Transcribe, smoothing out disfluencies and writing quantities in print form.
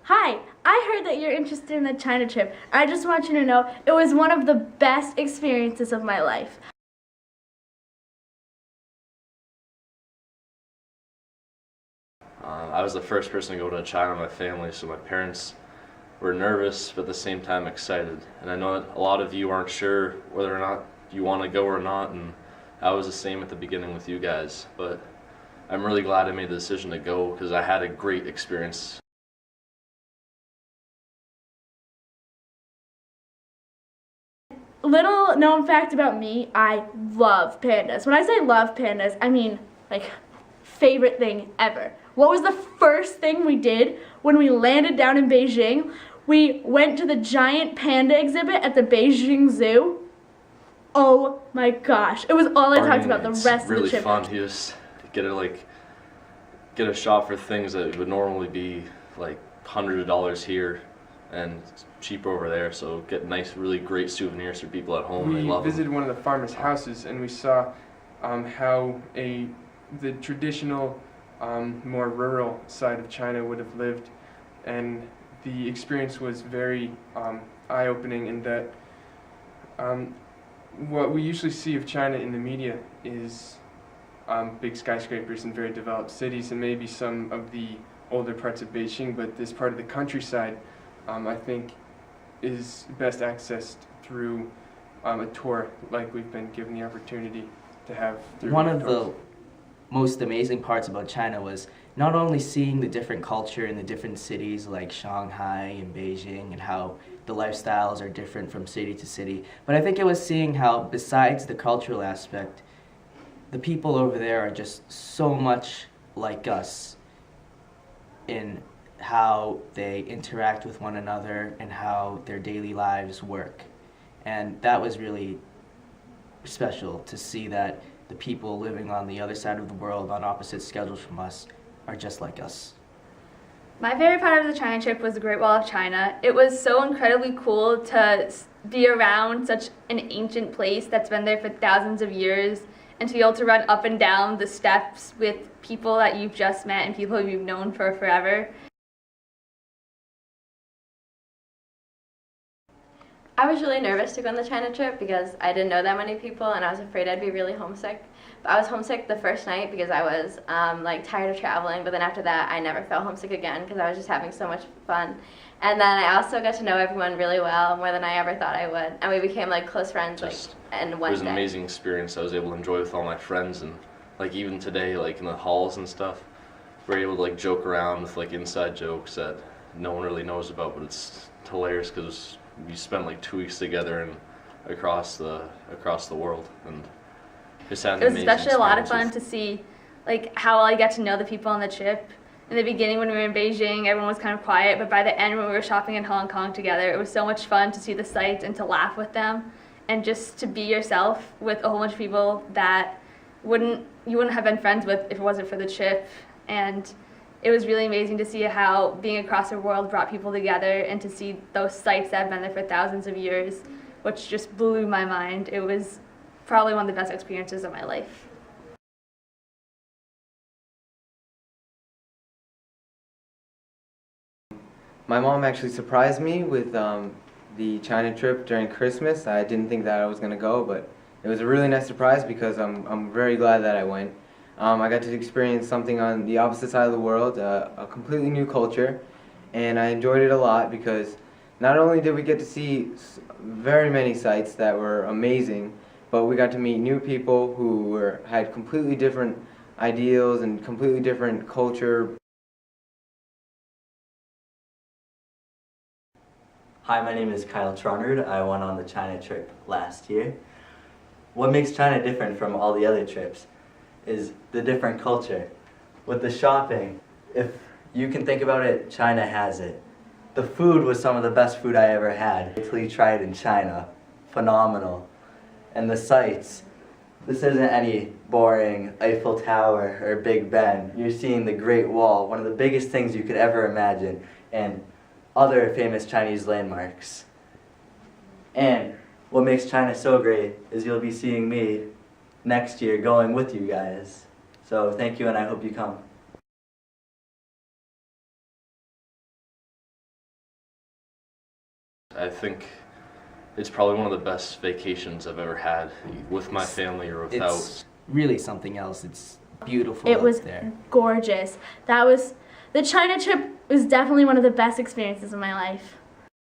Hi, I heard that you're interested in the China trip. I just want you to know it was one of the best experiences of my life. I was the first person to go to China in my family, so my parents were nervous but at the same time excited. And I know that a lot of you aren't sure whether or not you want to go or not, and I was the same at the beginning with you guys. But I'm really glad I made the decision to go because I had a great experience. Little known fact about me, I love pandas. When I say love pandas, I mean like favorite thing ever. What was the first thing we did when we landed down in Beijing? We went to the giant panda exhibit at the Beijing Zoo. Oh my gosh. It was all I talked about the rest really of the trip. fun. You just get a shop for things that would normally be like hundreds of dollars here and cheap over there, so get nice, really great souvenirs for people at home. They love We visited them. one of the farmers' houses and we saw how the traditional, more rural side of China would have lived, and the experience was very eye-opening in that what we usually see of China in the media is big skyscrapers and very developed cities and maybe some of the older parts of Beijing, but this part of the countryside I think is best accessed through a tour like we've been given the opportunity to have. One of the most amazing parts about China was not only seeing the different culture in the different cities like Shanghai and Beijing and how the lifestyles are different from city to city, but I think it was seeing how, besides the cultural aspect, the people over there are just so much like us in how they interact with one another and how their daily lives work. And that was really special to see that the people living on the other side of the world on opposite schedules from us are just like us. My favorite part of the China trip was the Great Wall of China. It was so incredibly cool to be around such an ancient place that's been there for thousands of years, and to be able to run up and down the steps with people that you've just met and people you've known for forever. I was really nervous to go on the China trip because I didn't know that many people and I was afraid I'd be really homesick. But I was homesick the first night because I was tired of traveling, but then after that I never felt homesick again because I was just having so much fun. And then I also got to know everyone really well, more than I ever thought I would. And we became like close friends in one day. It was an amazing experience I was able to enjoy with all my friends, and like even today, like in the halls and stuff, we're able to like joke around with like inside jokes that no one really knows about, but it's hilarious because we spent like 2 weeks together and across the world, and just had an It was amazing especially a lot of fun experience to see like how I got to know the people on the trip. In the beginning when we were in Beijing, everyone was kind of quiet, but by the end when we were shopping in Hong Kong together, it was so much fun to see the sights and to laugh with them and just to be yourself with a whole bunch of people that you wouldn't have been friends with if it wasn't for the trip. And it was really amazing to see how being across the world brought people together and to see those sites that have been there for thousands of years, which just blew my mind. It was probably one of the best experiences of my life. My mom actually surprised me with the China trip during Christmas. I didn't think that I was going to go, but it was a really nice surprise because I'm very glad that I went. I got to experience something on the opposite side of the world, a completely new culture, and I enjoyed it a lot because not only did we get to see very many sights that were amazing, but we got to meet new people who had completely different ideals and completely different culture. Hi, my name is Kyle Tronard. I went on the China trip last year. What makes China different from all the other trips is the different culture. With the shopping, if you can think about it, China has it. The food was some of the best food I ever had. Italy tried in China. Phenomenal. And the sights, this isn't any boring Eiffel Tower or Big Ben. You're seeing the Great Wall, one of the biggest things you could ever imagine, and other famous Chinese landmarks. And what makes China so great is you'll be seeing me next year going with you guys. So thank you, and I hope you come. I think it's probably one of the best vacations I've ever had with my family or without. It's really something else. It's beautiful It up was there. gorgeous. The China trip was definitely one of the best experiences of my life.